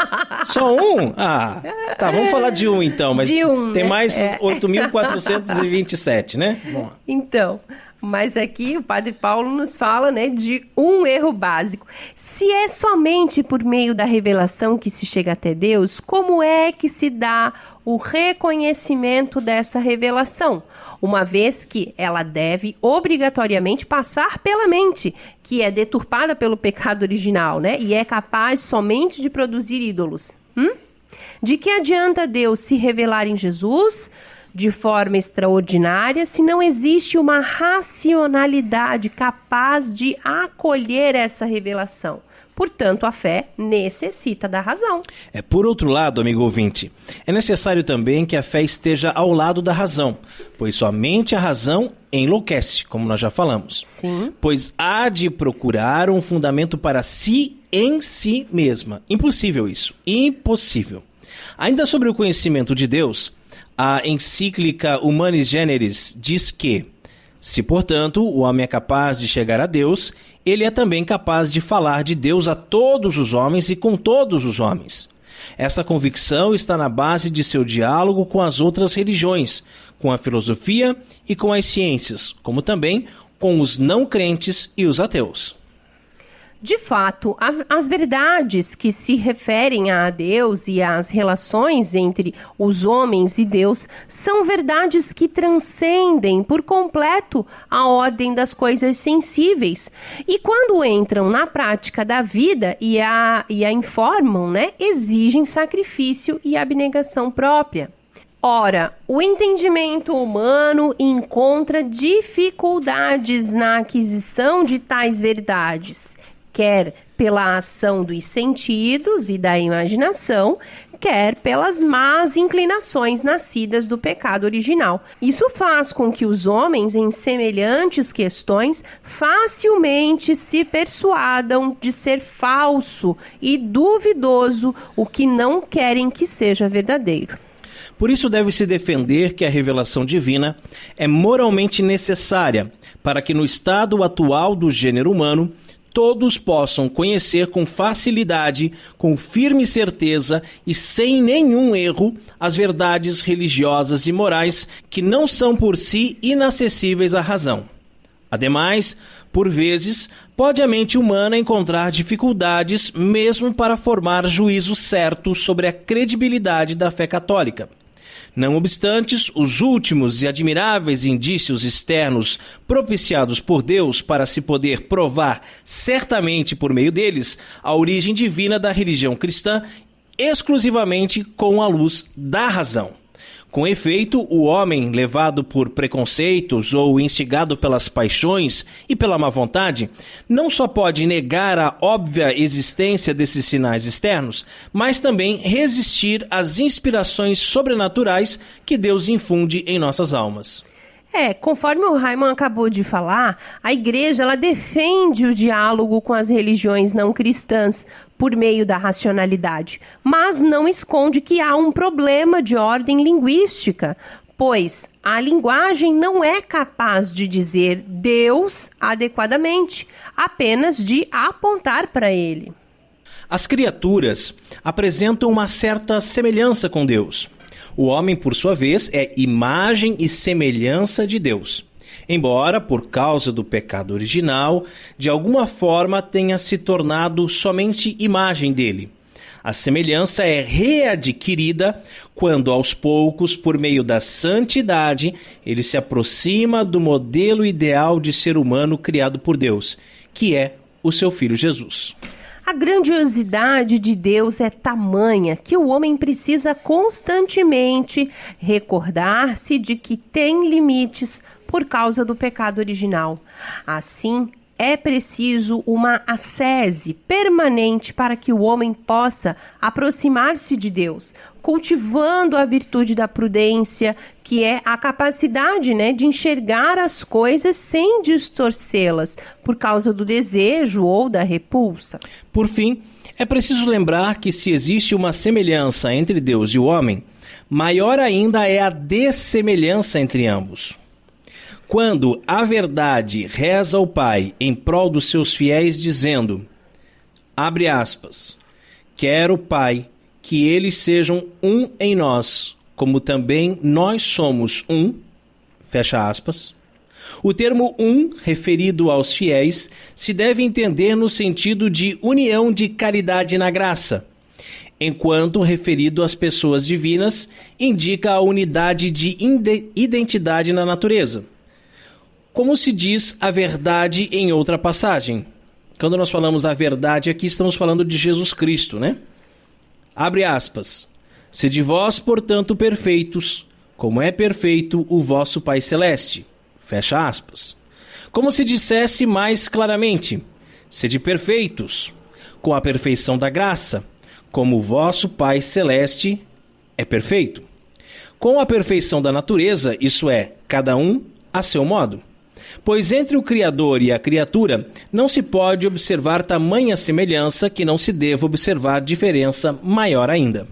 Só um? Ah, tá, vamos falar de um então, mas tem mais 8.427, né? Bom. Então, mas aqui o Padre Paulo nos fala, né, de um erro básico. Se é somente por meio da revelação que se chega até Deus, como é que se dá o reconhecimento dessa revelação? Uma vez que ela deve obrigatoriamente passar pela mente, que é deturpada pelo pecado original, né? E é capaz somente de produzir ídolos. De que adianta Deus se revelar em Jesus de forma extraordinária se não existe uma racionalidade capaz de acolher essa revelação? Portanto, a fé necessita da razão. Por outro lado, amigo ouvinte, é necessário também que a fé esteja ao lado da razão, pois somente a razão enlouquece, como nós já falamos. Sim. Pois há de procurar um fundamento para si em si mesma. Impossível isso, impossível. Ainda sobre o conhecimento de Deus, a encíclica Humanis Generis diz que, se, portanto, o homem é capaz de chegar a Deus, ele é também capaz de falar de Deus a todos os homens e com todos os homens. Essa convicção está na base de seu diálogo com as outras religiões, com a filosofia e com as ciências, como também com os não crentes e os ateus. De fato, as verdades que se referem a Deus e às relações entre os homens e Deus são verdades que transcendem por completo a ordem das coisas sensíveis e quando entram na prática da vida e a informam, exigem sacrifício e abnegação própria. Ora, o entendimento humano encontra dificuldades na aquisição de tais verdades, quer pela ação dos sentidos e da imaginação, quer pelas más inclinações nascidas do pecado original. Isso faz com que os homens, em semelhantes questões, facilmente se persuadam de ser falso e duvidoso o que não querem que seja verdadeiro. Por isso deve-se defender que a revelação divina é moralmente necessária para que no estado atual do gênero humano todos possam conhecer com facilidade, com firme certeza e sem nenhum erro as verdades religiosas e morais que não são por si inacessíveis à razão. Ademais, por vezes, pode a mente humana encontrar dificuldades mesmo para formar juízo certo sobre a credibilidade da fé católica. Não obstante, os últimos e admiráveis indícios externos propiciados por Deus para se poder provar certamente por meio deles a origem divina da religião cristã exclusivamente com a luz da razão. Com efeito, o homem, levado por preconceitos ou instigado pelas paixões e pela má vontade, não só pode negar a óbvia existência desses sinais externos, mas também resistir às inspirações sobrenaturais que Deus infunde em nossas almas. Conforme o Raimon acabou de falar, a igreja ela defende o diálogo com as religiões não cristãs por meio da racionalidade, mas não esconde que há um problema de ordem linguística, pois a linguagem não é capaz de dizer Deus adequadamente, apenas de apontar para ele. As criaturas apresentam uma certa semelhança com Deus. O homem, por sua vez, é imagem e semelhança de Deus, embora, por causa do pecado original, de alguma forma tenha se tornado somente imagem dele. A semelhança é readquirida quando, aos poucos, por meio da santidade, ele se aproxima do modelo ideal de ser humano criado por Deus, que é o seu Filho Jesus. A grandiosidade de Deus é tamanha que o homem precisa constantemente recordar-se de que tem limites por causa do pecado original. Assim, é preciso uma ascese permanente para que o homem possa aproximar-se de Deus, cultivando a virtude da prudência, que é a capacidade, de enxergar as coisas sem distorcê-las por causa do desejo ou da repulsa. Por fim, é preciso lembrar que se existe uma semelhança entre Deus e o homem, maior ainda é a dessemelhança entre ambos. Quando a verdade reza ao Pai em prol dos seus fiéis dizendo, abre aspas, quero, Pai, que eles sejam um em nós, como também nós somos um, fecha aspas. O termo um, referido aos fiéis, se deve entender no sentido de união de caridade na graça, enquanto referido às pessoas divinas, indica a unidade de identidade na natureza. Como se diz a verdade em outra passagem? Quando nós falamos a verdade aqui, estamos falando de Jesus Cristo, Abre aspas. Sede vós, portanto, perfeitos, como é perfeito o vosso Pai Celeste. Fecha aspas. Como se dissesse mais claramente, sede perfeitos, com a perfeição da graça, como o vosso Pai Celeste é perfeito. Com a perfeição da natureza, isso é, cada um a seu modo. Pois entre o Criador e a criatura não se pode observar tamanha semelhança que não se deva observar diferença maior ainda.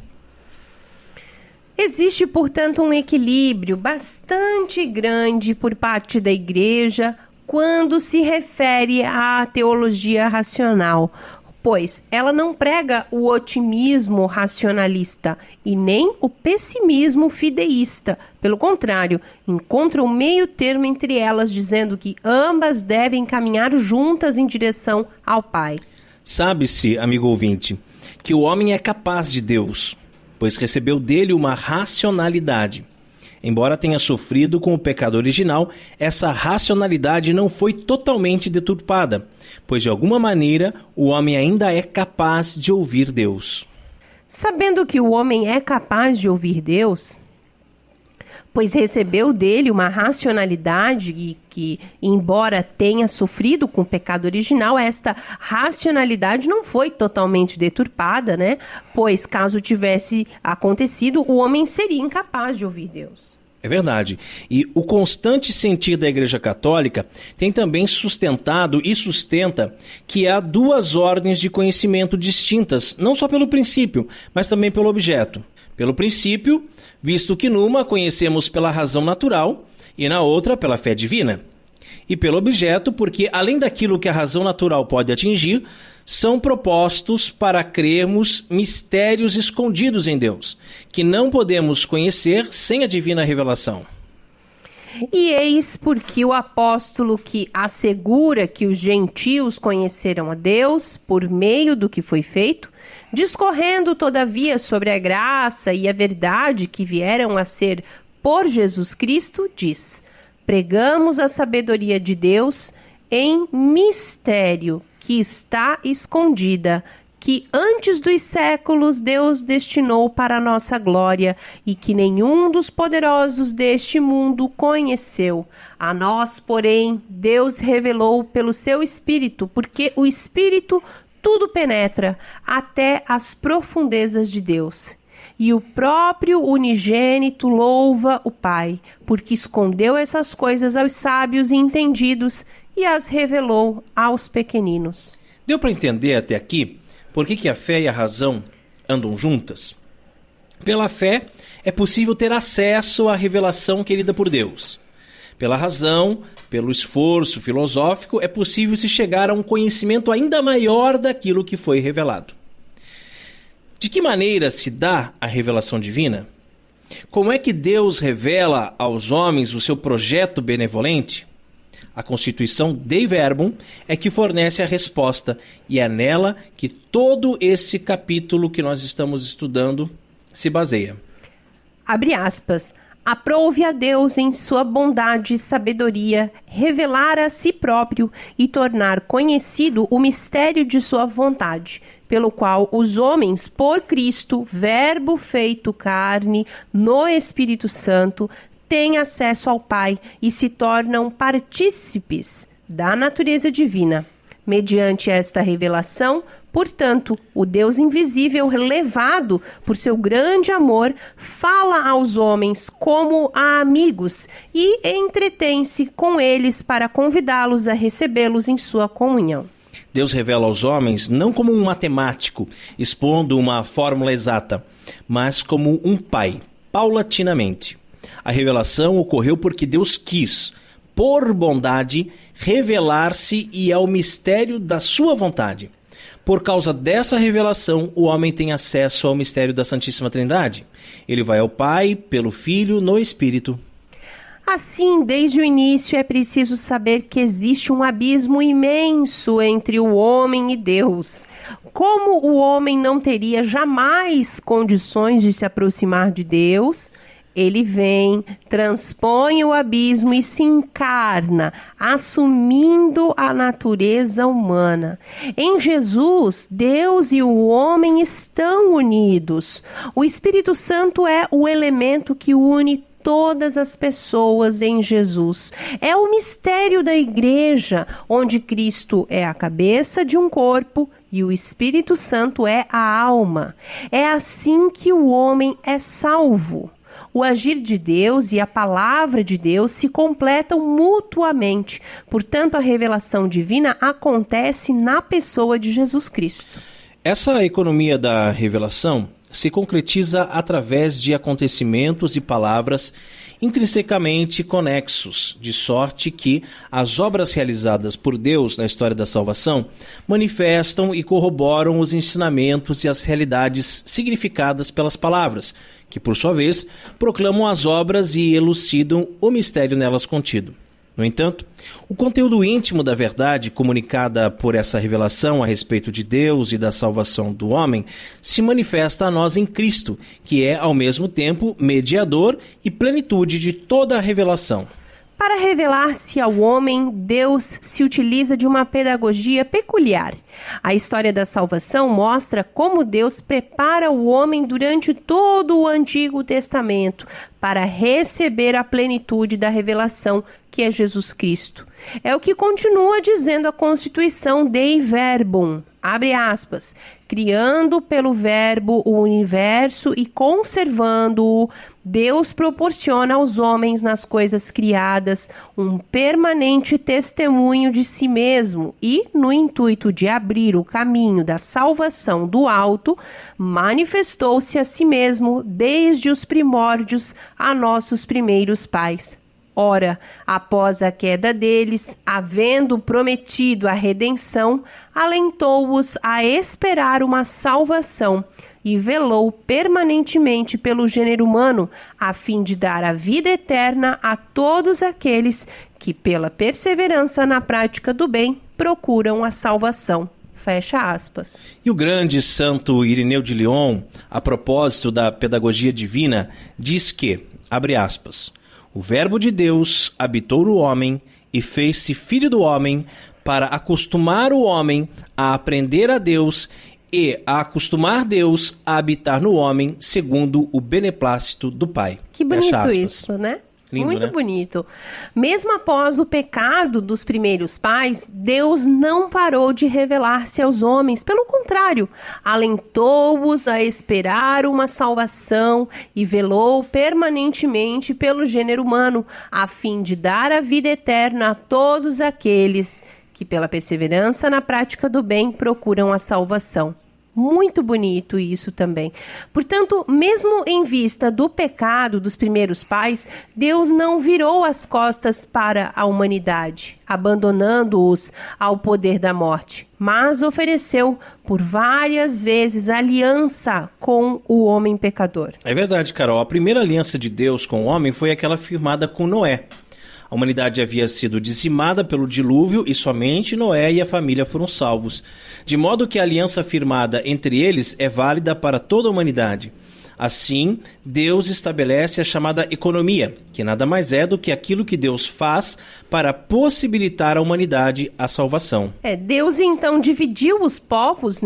Existe, portanto, um equilíbrio bastante grande por parte da Igreja quando se refere à teologia racional, pois ela não prega o otimismo racionalista e nem o pessimismo fideísta. Pelo contrário, encontra um meio termo entre elas, dizendo que ambas devem caminhar juntas em direção ao Pai. Sabe-se, amigo ouvinte, que o homem é capaz de Deus, pois recebeu dele uma racionalidade. Embora tenha sofrido com o pecado original, essa racionalidade não foi totalmente deturpada, pois de alguma maneira o homem ainda é capaz de ouvir Deus. Sabendo que o homem é capaz de ouvir Deus, pois recebeu dele uma racionalidade e que, embora tenha sofrido com o pecado original, esta racionalidade não foi totalmente deturpada, né? Pois caso tivesse acontecido, o homem seria incapaz de ouvir Deus. É verdade. E o constante sentir da Igreja Católica tem também sustentado e sustenta que há duas ordens de conhecimento distintas, não só pelo princípio, mas também pelo objeto. Pelo princípio, visto que numa conhecemos pela razão natural e na outra pela fé divina. E pelo objeto, porque além daquilo que a razão natural pode atingir, são propostos para crermos mistérios escondidos em Deus, que não podemos conhecer sem a divina revelação. E eis porque o apóstolo que assegura que os gentios conheceram a Deus por meio do que foi feito, discorrendo todavia sobre a graça e a verdade que vieram a ser por Jesus Cristo, diz: pregamos a sabedoria de Deus em mistério que está escondida, que antes dos séculos Deus destinou para a nossa glória e que nenhum dos poderosos deste mundo conheceu. A nós, porém, Deus revelou pelo seu Espírito, porque o Espírito tudo penetra, até as profundezas de Deus. E o próprio unigênito louva o Pai, porque escondeu essas coisas aos sábios e entendidos e as revelou aos pequeninos. Deu para entender até aqui por que a fé e a razão andam juntas? Pela fé é possível ter acesso à revelação querida por Deus. Pela razão, pelo esforço filosófico, é possível se chegar a um conhecimento ainda maior daquilo que foi revelado. De que maneira se dá a revelação divina? Como é que Deus revela aos homens o seu projeto benevolente? A Constituição Dei Verbum é que fornece a resposta, e é nela que todo esse capítulo que nós estamos estudando se baseia. Abre aspas. Aprove a Deus em sua bondade e sabedoria revelar a si próprio e tornar conhecido o mistério de sua vontade, pelo qual os homens, por Cristo, verbo feito carne, no Espírito Santo, têm acesso ao Pai e se tornam partícipes da natureza divina. Mediante esta revelação, portanto, o Deus invisível, levado por seu grande amor, fala aos homens como a amigos e entretém-se com eles para convidá-los a recebê-los em sua comunhão. Deus revela aos homens não como um matemático expondo uma fórmula exata, mas como um pai, paulatinamente. A revelação ocorreu porque Deus quis, por bondade, revelar-se e é o mistério da sua vontade. Por causa dessa revelação, o homem tem acesso ao mistério da Santíssima Trindade. Ele vai ao Pai, pelo Filho, no Espírito. Assim, desde o início é preciso saber que existe um abismo imenso entre o homem e Deus. Como o homem não teria jamais condições de se aproximar de Deus, ele vem, transpõe o abismo e se encarna, assumindo a natureza humana. Em Jesus, Deus e o homem estão unidos. O Espírito Santo é o elemento que une todas as pessoas em Jesus. É o mistério da igreja, onde Cristo é a cabeça de um corpo e o Espírito Santo é a alma. É assim que o homem é salvo. O agir de Deus e a palavra de Deus se completam mutuamente. Portanto, a revelação divina acontece na pessoa de Jesus Cristo. Essa economia da revelação se concretiza através de acontecimentos e palavras intrinsecamente conexos, de sorte que as obras realizadas por Deus na história da salvação manifestam e corroboram os ensinamentos e as realidades significadas pelas palavras, que, por sua vez, proclamam as obras e elucidam o mistério nelas contido. No entanto, o conteúdo íntimo da verdade comunicada por essa revelação a respeito de Deus e da salvação do homem se manifesta a nós em Cristo, que é, ao mesmo tempo, mediador e plenitude de toda a revelação. Para revelar-se ao homem, Deus se utiliza de uma pedagogia peculiar. A história da salvação mostra como Deus prepara o homem durante todo o Antigo Testamento para receber a plenitude da revelação, que é Jesus Cristo. É o que continua dizendo a Constituição Dei Verbum, abre aspas, criando pelo verbo o universo e conservando-o, Deus proporciona aos homens nas coisas criadas um permanente testemunho de si mesmo e, no intuito de abrir o caminho da salvação do alto, manifestou-se a si mesmo desde os primórdios a nossos primeiros pais. Ora, após a queda deles, havendo prometido a redenção, alentou-os a esperar uma salvação e velou permanentemente pelo gênero humano, a fim de dar a vida eterna a todos aqueles que, pela perseverança na prática do bem, procuram a salvação. Fecha aspas. E o grande santo Irineu de Lyon, a propósito da pedagogia divina, diz que, abre aspas, o Verbo de Deus habitou no homem e fez-se filho do homem para acostumar o homem a aprender a Deus e a acostumar Deus a habitar no homem segundo o beneplácito do Pai. Que bonito isso, né? Lindo, muito né? bonito. Mesmo após o pecado dos primeiros pais, Deus não parou de revelar-se aos homens. Pelo contrário, alentou-os a esperar uma salvação e velou permanentemente pelo gênero humano, a fim de dar a vida eterna a todos aqueles que, pela perseverança na prática do bem, procuram a salvação. Muito bonito isso também. Portanto, mesmo em vista do pecado dos primeiros pais, Deus não virou as costas para a humanidade, abandonando-os ao poder da morte, mas ofereceu por várias vezes aliança com o homem pecador. É verdade, Carol. A primeira aliança de Deus com o homem foi aquela firmada com Noé. A humanidade havia sido dizimada pelo dilúvio e somente Noé e a família foram salvos, de modo que a aliança firmada entre eles é válida para toda a humanidade. Assim, Deus estabelece a chamada economia, que nada mais é do que aquilo que Deus faz para possibilitar à humanidade a salvação. Deus então dividiu os povos,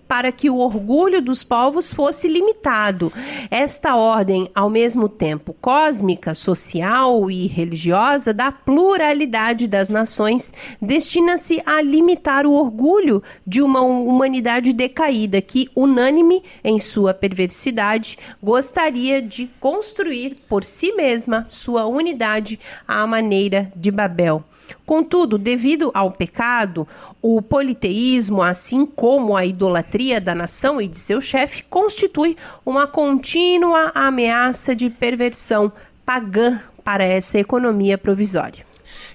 para que o orgulho dos povos fosse limitado. Esta ordem, ao mesmo tempo cósmica, social e religiosa, da pluralidade das nações, destina-se a limitar o orgulho de uma humanidade decaída que, unânime em sua perversidade, gostaria de construir por si mesma sua unidade à maneira de Babel. Contudo, devido ao pecado, o politeísmo, assim como a idolatria da nação e de seu chefe, constitui uma contínua ameaça de perversão pagã para essa economia provisória.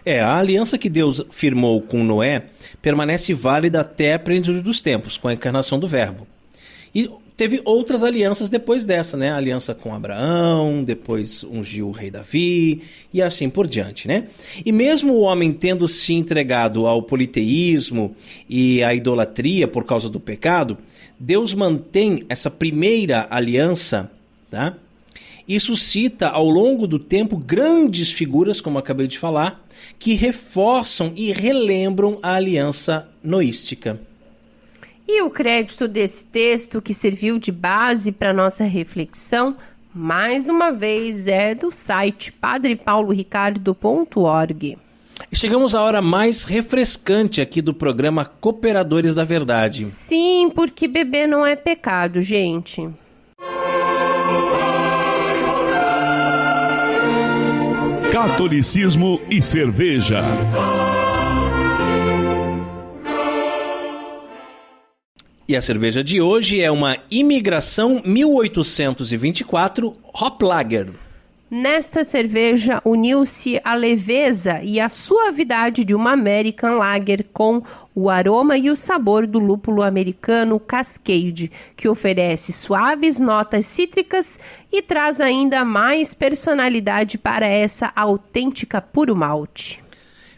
A aliança que Deus firmou com Noé permanece válida até a plenitude dos tempos, com a encarnação do Verbo. E teve outras alianças depois dessa, A aliança com Abraão, depois ungiu o rei Davi e assim por diante, E mesmo o homem tendo se entregado ao politeísmo e à idolatria por causa do pecado, Deus mantém essa primeira aliança, E suscita ao longo do tempo grandes figuras, como acabei de falar, que reforçam e relembram a aliança noística. E o crédito desse texto, que serviu de base para nossa reflexão, mais uma vez é do site padrepauloricardo.org. E chegamos à hora mais refrescante aqui do programa Cooperadores da Verdade. Sim, porque beber não é pecado, gente. Catolicismo e cerveja. E a cerveja de hoje é uma Imigração 1824 Hop Lager. Nesta cerveja uniu-se a leveza e a suavidade de uma American Lager com o aroma e o sabor do lúpulo americano Cascade, que oferece suaves notas cítricas e traz ainda mais personalidade para essa autêntica puro malte.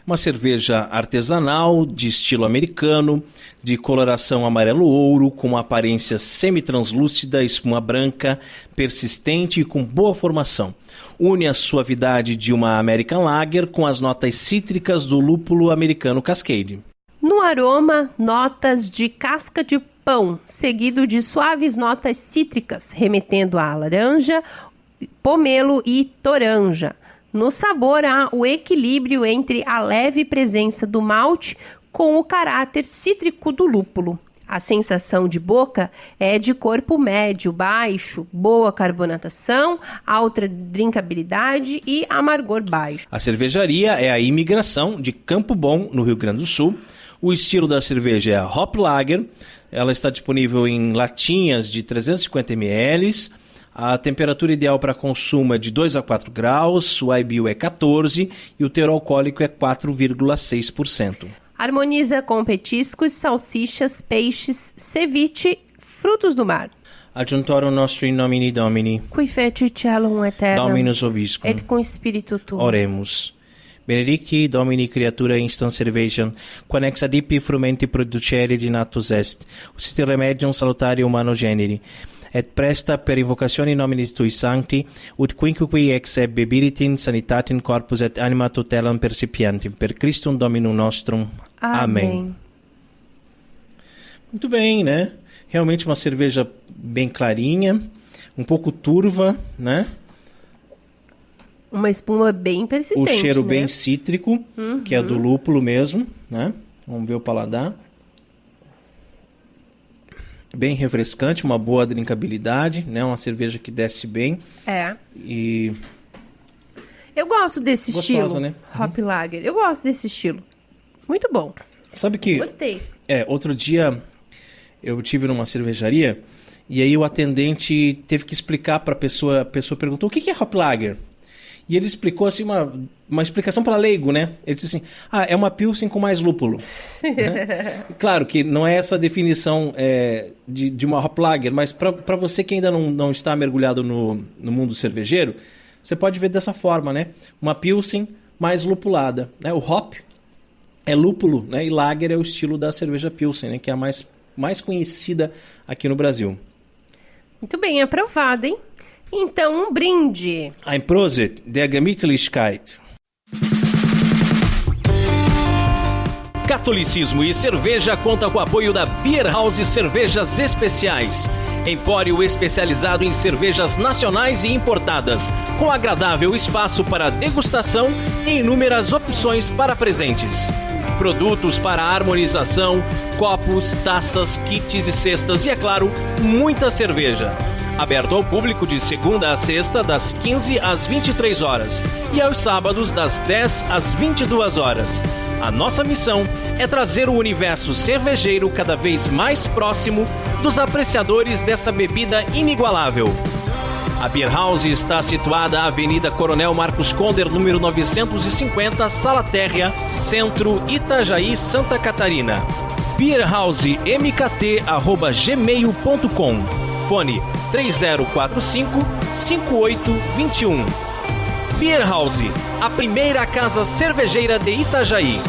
Uma cerveja artesanal, de estilo americano, de coloração amarelo-ouro, com uma aparência semi-translúcida, espuma branca, persistente e com boa formação. Une a suavidade de uma American Lager com as notas cítricas do lúpulo americano Cascade. No aroma, notas de casca de pão, seguido de suaves notas cítricas, remetendo a laranja, pomelo e toranja. No sabor, há o equilíbrio entre a leve presença do malte com o caráter cítrico do lúpulo. A sensação de boca é de corpo médio, baixo, boa carbonatação, alta drinkabilidade e amargor baixo. A cervejaria é a Imigração de Campo Bom, no Rio Grande do Sul. O estilo da cerveja é a Hop Lager. Ela está disponível em latinhas de 350 ml. A temperatura ideal para consumo é de 2 a 4 graus, o IBU é 14 e o teor alcoólico é 4,6%. Harmoniza com petiscos, salsichas, peixes, ceviche, frutos do mar. Adjuntoro nostri in nomine Domini, Qui feci celum aeternam, Dominus Obiscum. et cum spiritu tuo. Oremus. Benedicti Domini creatura instant servation, qua ex adipi frumenti producere dinatus est, usite remedium salutari humano generi, et presta per invocazione nomini tui sancti, ut quinquequi ex bebiritim sanitatem corpus et anima tutelam percipientim, per Christum Dominum nostrum. Amém. Muito bem, né? Realmente uma cerveja bem clarinha, um pouco turva, né? Uma espuma bem persistente, O cheiro né? bem cítrico, que é do lúpulo mesmo, né? Vamos ver o paladar. Bem refrescante, uma boa drinkabilidade, né? Uma cerveja que desce bem. É. E Eu gosto desse Gostosa, estilo, né? Hop Lager. Eu gosto desse estilo. Muito bom. sabe que... Gostei. Outro dia eu tive numa cervejaria e aí o atendente teve que explicar para a pessoa perguntou o que é Hop Lager? E ele explicou assim uma explicação para leigo, né? Ele disse assim, é uma Pilsen com mais lúpulo. Né? Claro que não é essa a definição de uma Hop Lager, mas para você que ainda não está mergulhado no mundo cervejeiro, você pode ver dessa forma, né? Uma Pilsen mais lupulada. Né? O Hop é lúpulo, né? E Lager é o estilo da cerveja Pilsen, né? Que é a mais conhecida aqui no Brasil. Muito bem, aprovado, hein? Então, um brinde. Ein Prosit der Gemütlichkeit. Catolicismo e Cerveja conta com o apoio da Beer House Cervejas Especiais. Empório especializado em cervejas nacionais e importadas, com agradável espaço para degustação e inúmeras opções para presentes. Produtos para harmonização, copos, taças, kits e cestas e, é claro, muita cerveja. Aberto ao público de segunda a sexta, das 15 às 23 horas e aos sábados, das 10 às 22 horas. A nossa missão é trazer o universo cervejeiro cada vez mais próximo dos apreciadores dessa bebida inigualável. A Beer House está situada na Avenida Coronel Marcos Conder, número 950, Sala Térrea, Centro, Itajaí, Santa Catarina. beerhousemkt@gmail.com. Fone 3045-5821. Beer House, a primeira casa cervejeira de Itajaí.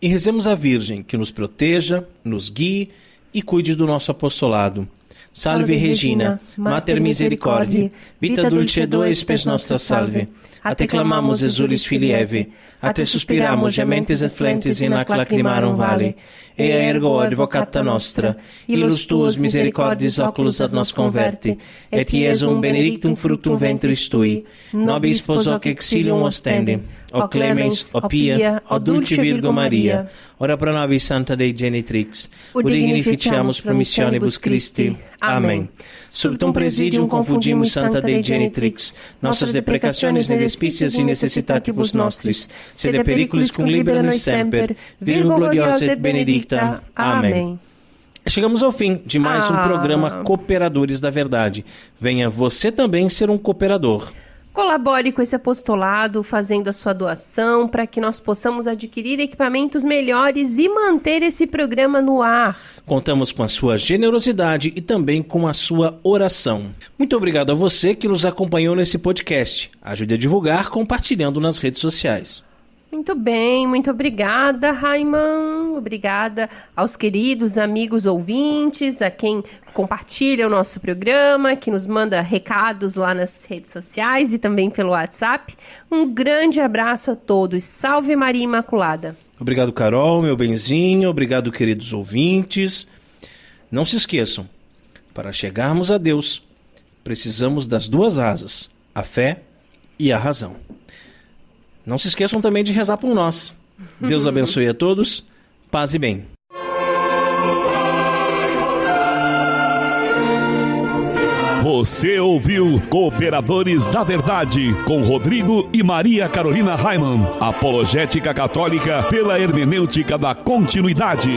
E rezemos a Virgem que nos proteja, nos guie e cuide do nosso apostolado. Salve Regina, Mater Misericordiae, vita dulcedo spes nostra salve. A te clamamos, exulis filii Eve, a te suspiramos, gementes et flentes in ac lacrimarum vale. Ea ergo advocata nostra, ilus tuos misericordis oculus ad nos converti, et Iesum benedictum fructum ventris tui, nobis spos hoc exilium ostendi, o clemens, o pia, o dulce Virgo Maria, ora pro nobis Santa Dei Genitrix, ut dignificiamus promissionibus Christi. Amém. Subtum presidium confundimus Santa Dei Genitrix, nossas deprecationes ne despicias e necessitatibus nostris, sede periculis cum libera nos semper, Virgo gloriosa et benedicta. Amém. Chegamos ao fim de mais um programa Cooperadores da Verdade. Venha você também ser um cooperador. Colabore com esse apostolado, fazendo a sua doação, para que nós possamos adquirir equipamentos melhores e manter esse programa no ar. Contamos com a sua generosidade e também com a sua oração. Muito obrigado a você que nos acompanhou nesse podcast. Ajude a divulgar compartilhando nas redes sociais. Muito bem, muito obrigada, Raiman. Obrigada aos queridos amigos ouvintes, a quem compartilha o nosso programa, que nos manda recados lá nas redes sociais e também pelo WhatsApp. Um grande abraço a todos. Salve Maria Imaculada. Obrigado, Carol, meu benzinho. Obrigado, queridos ouvintes. Não se esqueçam, para chegarmos a Deus, precisamos das duas asas, a fé e a razão. Não se esqueçam também de rezar por nós. Deus abençoe a todos. Paz e bem. Você ouviu Cooperadores da Verdade, com Rodrigo e Maria Carolina Raiman. Apologética católica pela hermenêutica da continuidade.